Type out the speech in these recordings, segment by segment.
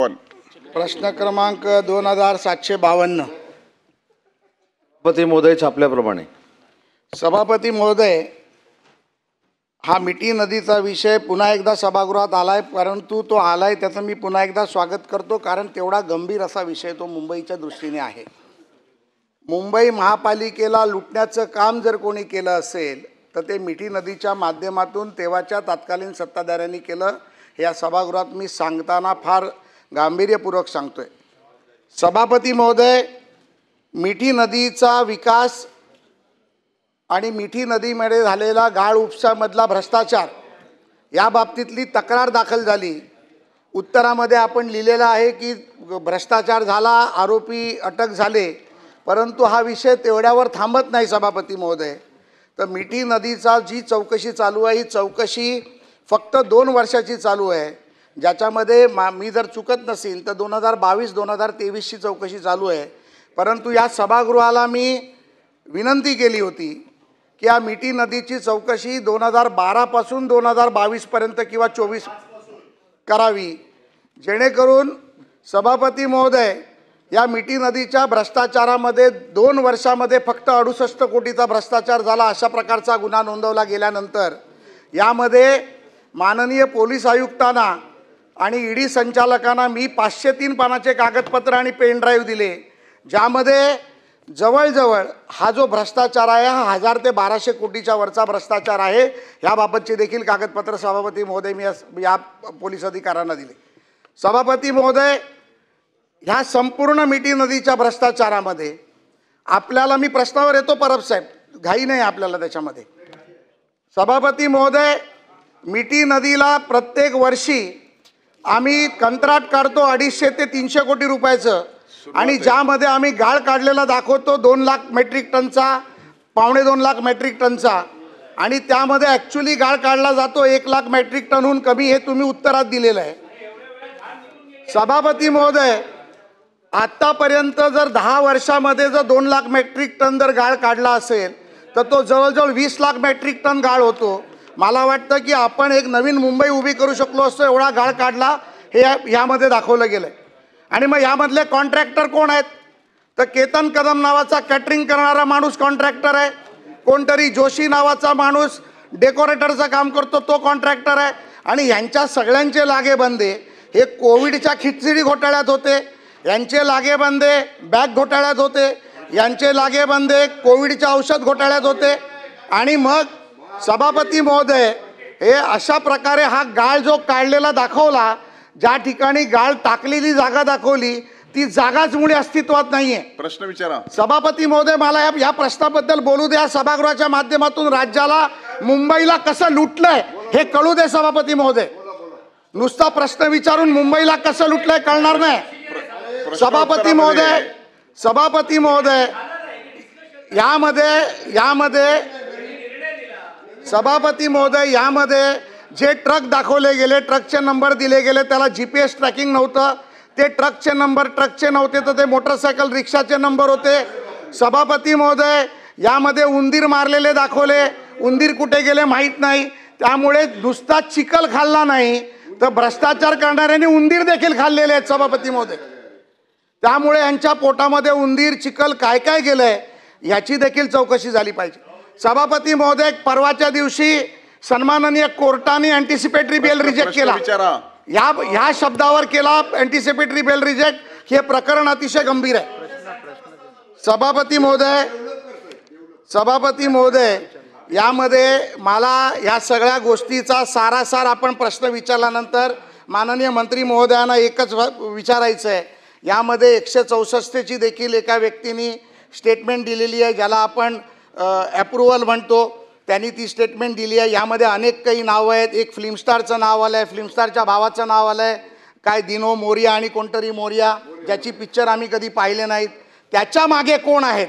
पण प्रश्न क्रमांक 2752. सभापती महोदय छापल्याप्रमाणे. सभापती महोदय, हा मिठी नदीचा विषय पुन्हा एकदा सभागृहात आलाय, परंतु तो आलाय त्याचं मी पुन्हा एकदा स्वागत करतो, कारण तेवढा गंभीर असा विषय तो मुंबईच्या दृष्टीने आहे. मुंबई महापालिकेला लुटण्याचं काम जर कोणी केलं असेल तर ते मिठी नदीच्या माध्यमातून तेव्हाच्या तत्कालीन सत्ताधाऱ्यांनी केलं. हे या सभागृहात मी सांगताना फार गांभीर्यपूर्वक सांगतोय. सभापती महोदय, मिठी नदीचा विकास आणि मिठी नदीमध्ये झालेला गाळ उपसामधला भ्रष्टाचार या बाबतीतली तक्रार दाखल झाली. उत्तरामध्ये आपण लिहिलेलं आहे की भ्रष्टाचार झाला, आरोपी अटक झाले, परंतु हा विषय तेवढ्यावर थांबत नाही सभापती महोदय. तर मिठी नदीचा जी चौकशी चालू आहे ही चौकशी फक्त 2 वर्षाची चालू आहे, ज्याच्यामध्ये मी जर चुकत नसेल तर 2022-2023ची चौकशी चालू आहे. परंतु या सभागृहाला मी विनंती केली होती की या मिठी नदीची चौकशी 2012 पासून 2022 पर्यंत किंवा 24 करावी, जेणेकरून सभापती महोदय या मिठी नदीच्या भ्रष्टाचारामध्ये 2 वर्षामध्ये फक्त 68 कोटीचा भ्रष्टाचार झाला अशा प्रकारचा गुन्हा नोंदवला गेल्यानंतर यामध्ये माननीय पोलीस आयुक्तांना आणि ईडी संचालकांना मी 503 पानाचे कागदपत्र आणि पेन ड्राईव्ह दिले, ज्यामध्ये जवळजवळ हा जो भ्रष्टाचार आहे हा 1000 ते 1200 कोटीच्या वरचा भ्रष्टाचार आहे. याबाबतचे देखील कागदपत्र सभापती महोदय मी या पोलीस अधिकाऱ्यांना दिले. सभापती महोदय, ह्या संपूर्ण मिठी नदीच्या भ्रष्टाचारामध्ये आपल्याला मी प्रश्नावर येतो परब साहेब, घाई नाही आपल्याला त्याच्यामध्ये. सभापती महोदय, मिठी नदीला प्रत्येक वर्षी आम्ही कंत्राट काढतो 250 ते 300 कोटी रुपयाचं, आणि ज्यामध्ये आम्ही गाळ काढलेला दाखवतो 2 लाख मेट्रिक टनचा, 2.25 लाख मेट्रिक टनचा, आणि त्यामध्ये ॲक्च्युली गाळ काढला जातो 1 लाख मेट्रिक टनहून कमी. हे तुम्ही उत्तरात दिलेलं आहे. सभापती महोदय, आत्तापर्यंत जर 10 वर्षामध्ये जर 2 लाख मेट्रिक टन जर गाळ काढला असेल तर तो जवळजवळ 20 लाख मेट्रिक टन गाळ होतो. मला वाटतं की आपण एक नवीन मुंबई उभी करू शकलो असतो, एवढा गाळ काढला हे यामध्ये दाखवलं गेलं आहे. आणि मग यामधले कॉन्ट्रॅक्टर कोण आहेत तर केतन कदम नावाचा कॅटरिंग करणारा माणूस कॉन्ट्रॅक्टर आहे, कोणतरी जोशी नावाचा माणूस डेकोरेटरचं काम करतो तो कॉन्ट्रॅक्टर आहे, आणि ह्यांच्या सगळ्यांचे लागेबंदे हे कोविडच्या खिचडी घोटाळ्यात होते, यांचे लागेबंदे बॅग घोटाळ्यात होते, यांचे लागेबंदे कोविडच्या औषध घोटाळ्यात होते. आणि मग सभापती महोदय, हे अशा प्रकारे हा गाळ जो काढलेला दाखवला, ज्या ठिकाणी गाळ टाकलेली जागा दाखवली ती जागाच मुळे अस्तित्वात नाहीये. प्रश्न विचारा. सभापती महोदय, मला या प्रश्नाबद्दल बोलू द्या. सभागृहाच्या माध्यमातून राज्याला, मुंबईला कसं लुटलंय हे कळू दे सभापती महोदय. नुसता प्रश्न विचारून मुंबईला कसं लुटलंय कळणार नाही. सभापती महोदय, यामध्ये जे ट्रक दाखवले गेले, ट्रकचे नंबर दिले गेले, त्याला GPS ट्रॅकिंग नव्हतं. ते ट्रकचे नव्हते तर ते मोटरसायकल रिक्षाचे नंबर होते. सभापती महोदय, यामध्ये उंदीर मारलेले दाखवले, उंदीर कुठे गेले माहीत नाही. त्यामुळे नुसता चिखल खाल्ला नाही तर भ्रष्टाचार करणाऱ्यांनी उंदीर देखील खाल्लेले आहेत सभापती महोदय. त्यामुळे यांच्या पोटामध्ये उंदीर, चिखल काय काय गेलंय याची देखील चौकशी झाली पाहिजे. सभापती महोदय, परवाच्या दिवशी सन्माननीय कोर्टाने अँटिसिपेटरी बेल रिजेक्ट केला. ह्या शब्दावर केला अँटिसिपेटरी बेल रिजेक्ट. हे प्रकरण अतिशय गंभीर आहे. सभापती महोदय, यामध्ये मला या सगळ्या गोष्टीचा सारासार आपण प्रश्न विचारल्यानंतर माननीय मंत्री महोदयांना एकच विचारायचं आहे. यामध्ये 164ची देखील एका व्यक्तीने स्टेटमेंट दिलेली आहे, ज्याला आपण ॲप्रुव्हल म्हणतो. त्यांनी ती स्टेटमेंट दिली आहे. यामध्ये अनेक काही नावं आहेत. एक फिल्मस्टारचं नाव आलं आहे, फिल्मस्टारच्या भावाचं नाव आलं आहे, काय दिनो मोरिया आणि कोणतरी मोरिया, ज्याची पिक्चर आम्ही कधी पाहिले नाहीत. त्याच्या मागे कोण आहेत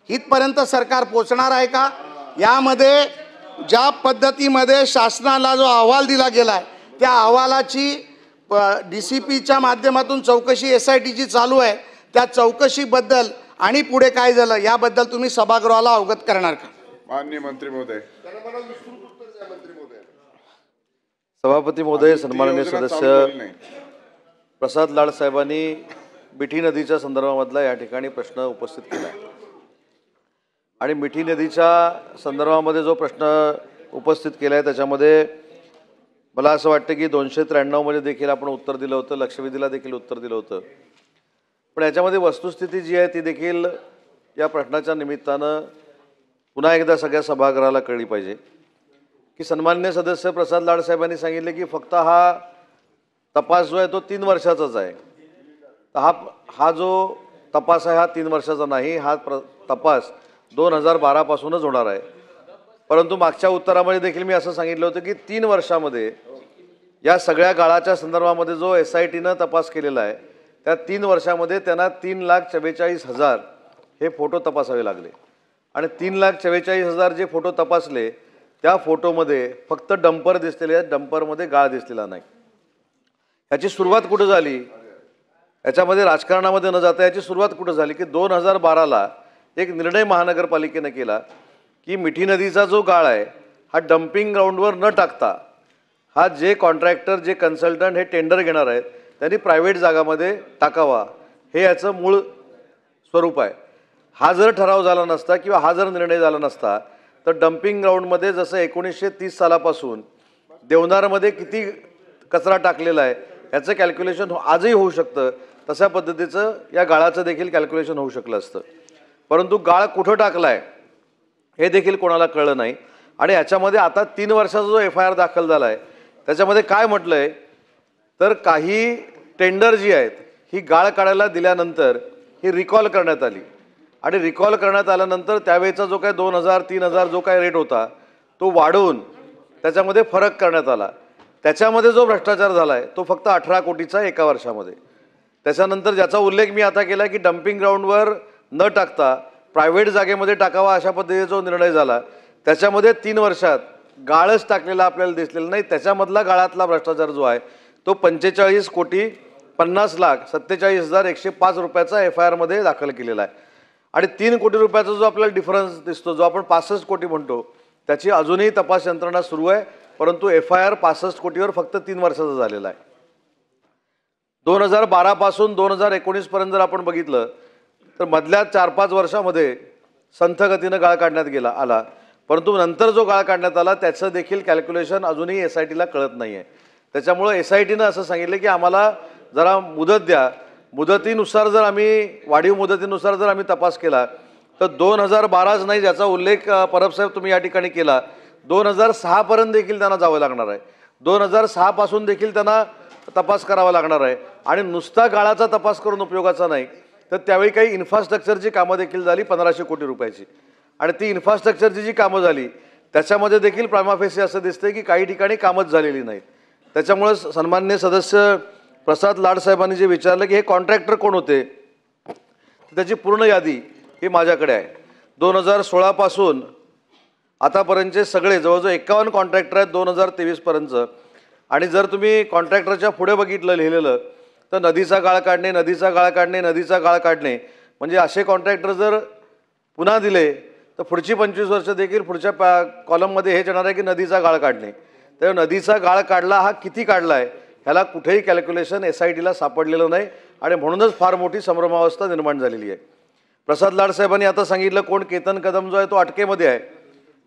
इथपर्यंत सरकार पोचणार आहे का? यामध्ये ज्या पद्धतीमध्ये शासनाला जो अहवाल दिला गेला आहे त्या अहवालाची DCPच्या माध्यमातून चौकशी SITची चालू आहे. त्या चौकशीबद्दल आणि पुढे काय झालं याबद्दल तुम्ही सभागृहाला अवगत करणार का? माननीय मंत्री महोदय. सभापती महोदय, सन्माननीय सदस्य प्रसाद लाड साहेबांनी मिठी नदीच्या संदर्भामधला या ठिकाणी प्रश्न उपस्थित केला आहे आणि मिठी नदीच्या संदर्भामध्ये जो प्रश्न उपस्थित केला आहे त्याच्यामध्ये मला असं वाटतं की 293 मध्ये देखील आपण उत्तर दिलं होतं, लक्षवेधीला देखील उत्तर दिलं होतं. पण याच्यामध्ये वस्तुस्थिती जी आहे ती देखील या प्रश्नाच्या निमित्तानं पुन्हा एकदा सगळ्या सभागृहाला कळली पाहिजे की सन्माननीय सदस्य प्रसाद लाड साहेबांनी सांगितले की फक्त हा तपास जो आहे तो 3 वर्षाचाच आहे. तर हा जो तपास आहे हा 3 वर्षाचा नाही, हा तपास 2012 पासूनच होणार आहे. परंतु मागच्या उत्तरामध्ये देखील मी असं सांगितलं होतं की 3 वर्षामध्ये या सगळ्या गाळाच्या संदर्भामध्ये जो SITनं तपास केलेला आहे त्या 3 वर्षामध्ये त्यांना 3,44,000 हे फोटो तपासावे लागले आणि 3,44,000 जे फोटो तपासले त्या फोटोमध्ये फक्त डंपर दिसलेले आहेत, डंपरमध्ये गाळ दिसलेला नाही. याची सुरुवात कुठं झाली, याच्यामध्ये राजकारणामध्ये न जाता याची सुरुवात कुठं झाली की 2012ला एक निर्णय महानगरपालिकेनं केला की मिठी नदीचा जो गाळ आहे हा डम्पिंग ग्राउंडवर न टाकता हा जे कॉन्ट्रॅक्टर जे कन्सल्टंट हे टेंडर घेणार आहेत त्यांनी प्रायव्हेट जागामध्ये टाकावा, हे याचं मूळ स्वरूप आहे. हा जर ठराव झाला नसता किंवा हा जर निर्णय झाला नसता तर डम्पिंग ग्राउंडमध्ये जसं 1930 सालापासून देवनारमध्ये किती कचरा टाकलेला आहे याचं कॅल्क्युलेशन आजही होऊ शकतं, तशा पद्धतीचं या गाळाचं देखील कॅल्क्युलेशन होऊ शकलं असतं. परंतु गाळ कुठं टाकला आहे हे देखील कोणाला कळलं नाही. आणि याच्यामध्ये आता 3 वर्षाचा जो FIR दाखल झाला आहे त्याच्यामध्ये काय म्हटलं आहे तर काही टेंडर जी आहेत ही गाळ काढायला दिल्यानंतर ही रिकॉल करण्यात आली आणि रिकॉल करण्यात आल्यानंतर त्यावेळेचा जो काय 2,000-3,000 जो काय रेट होता तो वाढवून त्याच्यामध्ये फरक करण्यात आला. त्याच्यामध्ये जो भ्रष्टाचार झाला आहे तो फक्त 18 कोटीचा एका वर्षामध्ये. त्याच्यानंतर ज्याचा उल्लेख मी आता केला की डम्पिंग ग्राउंडवर न टाकता प्रायव्हेट जागेमध्ये टाकावा अशा पद्धतीचा जो निर्णय झाला त्याच्यामध्ये 3 वर्षात गाळच टाकलेला आपल्याला दिसलेला नाही. त्याच्यामधला गाळातला भ्रष्टाचार जो आहे तो 45,50,47,105 रुपयाचा FIR मध्ये दाखल केलेला आहे आणि 3 कोटी रुपयाचा जो आपल्याला डिफरन्स दिसतो जो आपण 65 कोटी म्हणतो त्याची अजूनही तपास यंत्रणा सुरू आहे. परंतु FIR 65 कोटीवर फक्त 3 वर्षाचा झालेला आहे. 2012 पासून 2019 पर्यंत जर आपण बघितलं तर मधल्या 4-5 वर्षामध्ये संथ गतीनं गाळ काढण्यात आला. परंतु नंतर जो गाळ काढण्यात आला त्याचं देखील कॅल्क्युलेशन अजूनही SITला कळत नाही आहे. त्याच्यामुळं SITनं असं सांगितलं की आम्हाला जरा मुदत द्या, मुदतीनुसार जर आम्ही वाढीव मुदतीनुसार जर आम्ही तपास केला तर 2012च नाही ज्याचा उल्लेख परब साहेब तुम्ही या ठिकाणी केला 2006 पर्यंत देखील त्यांना जावं लागणार आहे. 2006 पासून देखील त्यांना तपास करावा लागणार आहे आणि नुसता गाळाचा तपास करून उपयोगाचा नाही तर त्यावेळी काही इन्फ्रास्ट्रक्चरची कामं देखील झाली 1,500 कोटी रुपयाची आणि ती इन्फ्रास्ट्रक्चरची जी कामं झाली त्याच्यामध्ये देखील प्रायमा फेसी असं दिसतंय की काही ठिकाणी कामच झालेली नाहीत. त्याच्यामुळे सन्माननीय सदस्य प्रसाद लाड साहेबांनी जे विचारलं की हे कॉन्ट्रॅक्टर कोण होते त्याची पूर्ण यादी ही माझ्याकडे आहे. 2016 पासून आतापर्यंतचे सगळे जवळजवळ 51 कॉन्ट्रॅक्टर आहेत 2023 पर्यंतचं. आणि जर तुम्ही कॉन्ट्रॅक्टरच्या पुढे बघितलं लिहिलेलं तर नदीचा गाळ काढणे, नदीचा गाळ काढणे, नदीचा गाळ काढणे, म्हणजे असे कॉन्ट्रॅक्टर जर पुन्हा दिले तर पुढची 25 वर्ष देखील पुढच्या कॉलममध्ये हेच येणार आहे की नदीचा गाळ काढणे. तर नदीचा गाळ काढला हा किती काढला आहे ह्याला कुठेही कॅल्क्युलेशन SITला सापडलेलं नाही आणि म्हणूनच फार मोठी संभ्रमावस्था निर्माण झालेली आहे. प्रसाद लाड साहेबांनी आता सांगितलं कोण केतन कदम जो आहे तो अटकेमध्ये आहे,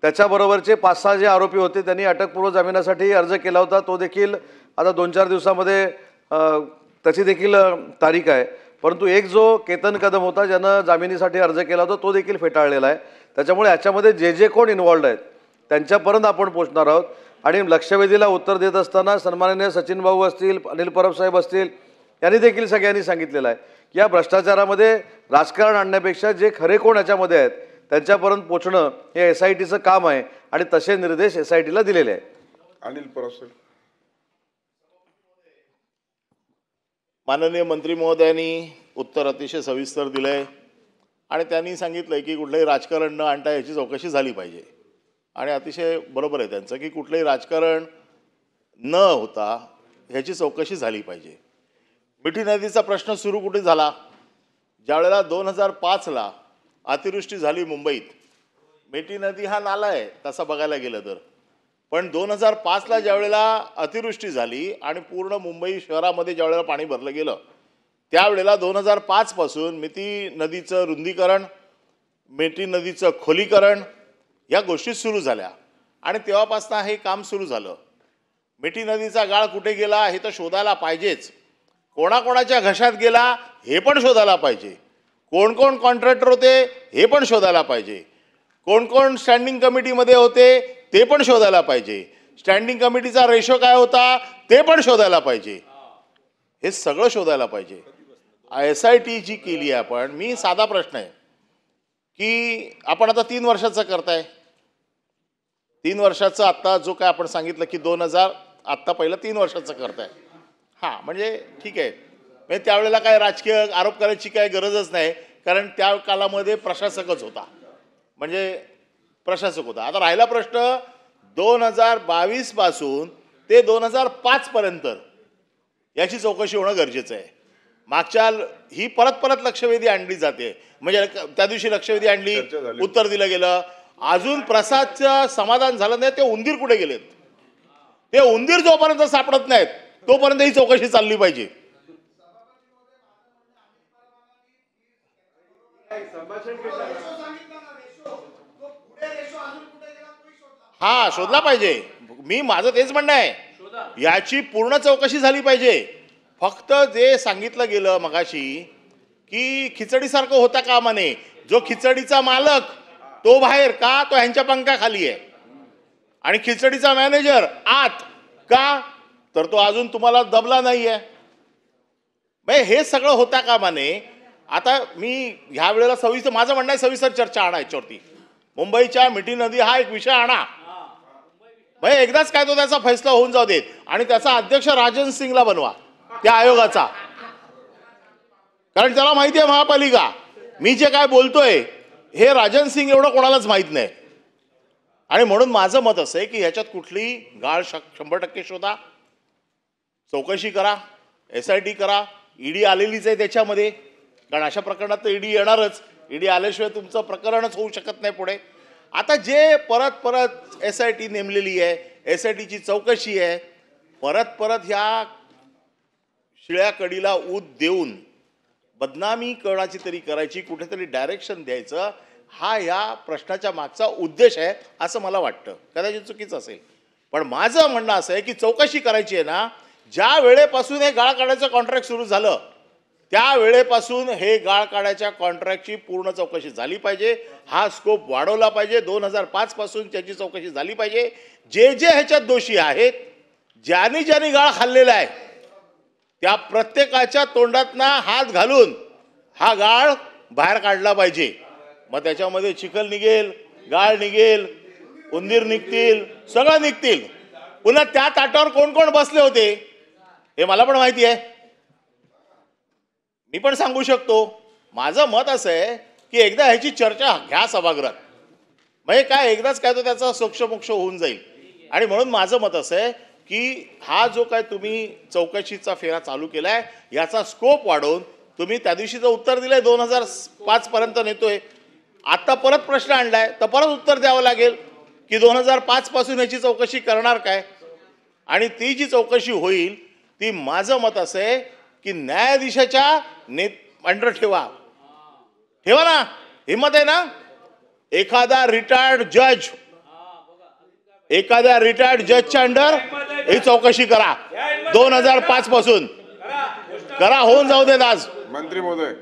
त्याच्याबरोबरचे 5-6 जे आरोपी होते त्यांनी अटकपूर्व जामिनासाठी अर्ज केला होता, तो देखील आता 2-4 दिवसामध्ये त्याची देखील तारीख आहे. परंतु एक जो केतन कदम होता ज्यानं जामिनीसाठी अर्ज केला होता तो देखील फेटाळलेला आहे. त्याच्यामुळे याच्यामध्ये जे कोण इन्वॉल्ड आहेत त्यांच्यापर्यंत आपण पोहोचणार आहोत. आणि लक्षवेधीला उत्तर देत असताना सन्माननीय सचिन भाऊ असतील, अनिल परब साहेब असतील यांनी देखील सगळ्यांनी सांगितलेलं आहे की या भ्रष्टाचारामध्ये राजकारण आणण्यापेक्षा जे खरे कोण याच्यामध्ये आहेत त्यांच्यापर्यंत पोहोचणं हे SITचं काम आहे आणि तसे निर्देश SITला दिलेले आहेत. अनिल परब साहेब. माननीय मंत्री महोदयांनी उत्तर अतिशय सविस्तर दिलं आहे आणि त्यांनी सांगितलं की कुठलंही राजकारण न आणता याची चौकशी झाली पाहिजे आणि अतिशय बरोबर आहे त्यांचं की कुठलंही राजकारण न होता ह्याची चौकशी झाली पाहिजे. मिठी नदीचा प्रश्न सुरू कुठे झाला, ज्यावेळेला 2005ला अतिवृष्टी झाली मुंबईत. मिठी नदी हा नाला आहे तसा बघायला गेलं तर, पण 2005ला ज्यावेळेला अतिवृष्टी झाली आणि पूर्ण मुंबई शहरामध्ये ज्यावेळेला पाणी भरलं गेलं त्यावेळेला 2005 पासून मिठी नदीचं रुंदीकरण, मिठी नदीचं खोलीकरण या गोष्टी सुरू झाल्या आणि तेव्हापासून हे काम सुरू झालं. मिठी नदीचा गाळ कुठे गेला हे तर शोधायला पाहिजेच. कोणाकोणाच्या घशात गेला हे पण शोधायला पाहिजे. कोण कोण कॉन्ट्रॅक्टर होते हे पण शोधायला पाहिजे. कोण कोण स्टँडिंग कमिटीमध्ये होते ते पण शोधायला पाहिजे. स्टँडिंग कमिटीचा रेशो काय होता ते पण शोधायला पाहिजे. हे सगळं शोधायला पाहिजे. SIT जी केली आहे आपण, मी साधा प्रश्न आहे की आपण आता 3 वर्षाचं करताय. 3 वर्षाचं आत्ता जो काय आपण सांगितलं की 2000 आत्ता पहिलं 3 वर्षाचं करताय. हां, म्हणजे ठीक आहे. म्हणजे त्यावेळेला काय राजकीय आरोप करायची काय गरजच नाही, कारण त्या कालामध्ये प्रशासकच होता, म्हणजे प्रशासक होता. आता राहिला प्रश्न 2022 पासून ते 2005 पर्यंत याची चौकशी होणं गरजेचं आहे. मागच्या ही परत परत लक्षवेधी आणली जाते. म्हणजे त्या दिवशी लक्षवेधी आणली, उत्तर दिलं गेलं, अजून प्रसादचं समाधान झालं नाही. ते उंदीर कुठे गेलेत? ते उंदीर जोपर्यंत सापडत नाहीत तोपर्यंत ही चौकशी चालली पाहिजे. हा, शोधला पाहिजे. मी माझं तेच म्हणणं आहे, याची पूर्ण चौकशी झाली पाहिजे. फक्त जे सांगितलं गेलं मगाशी की खिचडीसारखं होता कामा नये. जो खिचडीचा मालक तो बाहेर का, तो ह्यांच्या पंखाखाली आहे आणि खिचडीचा मॅनेजर आत का, तर तो अजून तुम्हाला दबला नाहीये. हे सगळं होता कामा नये. आता मी ह्या वेळेला सविस्तर, माझं म्हणणं आहे सविस्तर चर्चा आणा याच्यावरती. मुंबईच्या मिठी नदी हा एक विषय आणा. एकदाच काय तो त्याचा फैसला होऊन जाऊ देत आणि त्याचा अध्यक्ष राजन सिंगला बनवा त्या आयोगाचा, कारण त्याला माहिती आहे महापालिका. मी जे काय बोलतोय हे राजन सिंग एवढं कोणालाच माहित नाही. आणि म्हणून माझं मत असं आहे की ह्याच्यात कुठली गाळ 100% शोधा, चौकशी करा, SIT करा. ED आलेलीच आहे त्याच्यामध्ये, कारण अशा प्रकरणात तर ED येणारच. ED आल्याशिवाय तुमचं प्रकरणच होऊ शकत नाही पुढे. आता जे परत परत SIT नेमलेली आहे, SITची चौकशी आहे, परत परत ह्या शिळ्या कडीला ऊत देऊन बदनामी कोणाची तरी करायची, कुठेतरी डायरेक्शन द्यायचं, हा या प्रश्नाच्या मागचा उद्देश आहे असं मला वाटतं. कदाचित चुकीचं असेल, पण माझं म्हणणं असं आहे की चौकशी करायची आहे ना. ज्या वेळेपासून हे गाळ काढायचं कॉन्ट्रॅक्ट सुरू झालं त्या वेळेपासून हे गाळ काढायच्या कॉन्ट्रॅक्टची पूर्ण चौकशी झाली पाहिजे. हा स्कोप वाढवला पाहिजे. 2005 पासून त्याची चौकशी झाली पाहिजे. जे जे ह्याच्यात दोषी आहेत, ज्यांनी ज्यांनी गाळ खाल्लेला आहे, त्या प्रत्येकाच्या तोंडातनं हात घालून हा गाळ बाहेर काढला पाहिजे. मग त्याच्यामध्ये चिखल निघेल, गाळ निघेल, उंदीर निघतील, सगळं निघतील. पुन्हा त्या ताटावर कोण कोण बसले होते हे मला पण माहिती आहे, मी पण सांगू शकतो. माझं मत असं आहे की एकदा ह्याची चर्चा घ्या सभागृहात. म्हणजे काय एकदाच काय तो त्याचा सोक्षमोक्ष होऊन जाईल. आणि म्हणून माझं मत असं आहे की हा जो काय तुम्ही चौकशीचा फेरा चालू केलाय याचा स्कोप वाढवून तुम्ही त्या दिवशीचं उत्तर दिलंय 2005 पर्यंत नेतोय. आता परत प्रश्न आणलाय तर परत उत्तर द्यावं लागेल की 2005 पासून याची चौकशी करणार काय. आणि ती जी चौकशी होईल ती माझं मत असं आहे की न्यायाधीशाच्या अंडर ठेवा ना. हिम्मत आहे ना. एखाद्या रिटायर्ड जजच्या अंडर ही चौकशी करा. 2005 पासून करा, होऊन जाऊ देत. आज मंत्री महोदय